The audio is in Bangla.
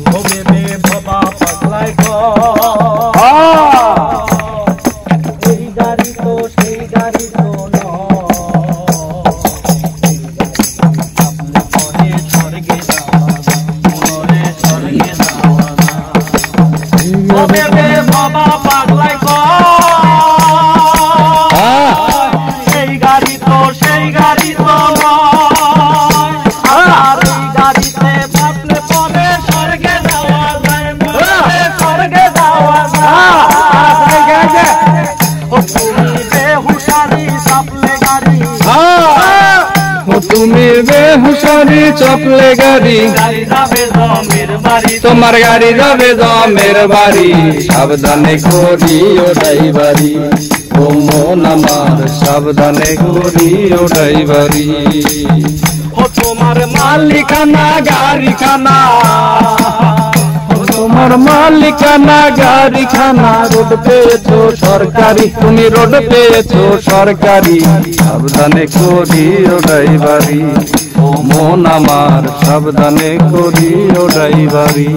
ও বেবে বাবা পাগলাই গো এই গাড়ি তো সেই গাড়ি তো বাবা পাগলাই গো সেই গাড়ি তো সেই গাড়ি তো এই গাড়িতে বাপলে পরে স্বর্গে যাওয়া যায় স্বর্গে যাওয়া যায় তুমি বেহুশারি চাপলে গাড়ি তুমি বেহুশারি চপলে গাড়ি যাবে জমের বাড়ি তোমার গাড়ি যাবে জমের বাড়ি সাবধানে করিও ড্রাইভারি ও মন আমার সাবধানে করিও ড্রাইভারি ও তোমার মালিকানা গাড়িখানা তোমার মালিকানা গাড়িখানা রোড পেয়েছো সরকারি তুমি রোড পেয়েছো সরকারি সাবধানে করিও ড্রাইভারি ও মন আমার সাবধানে করিও ড্রাইভারি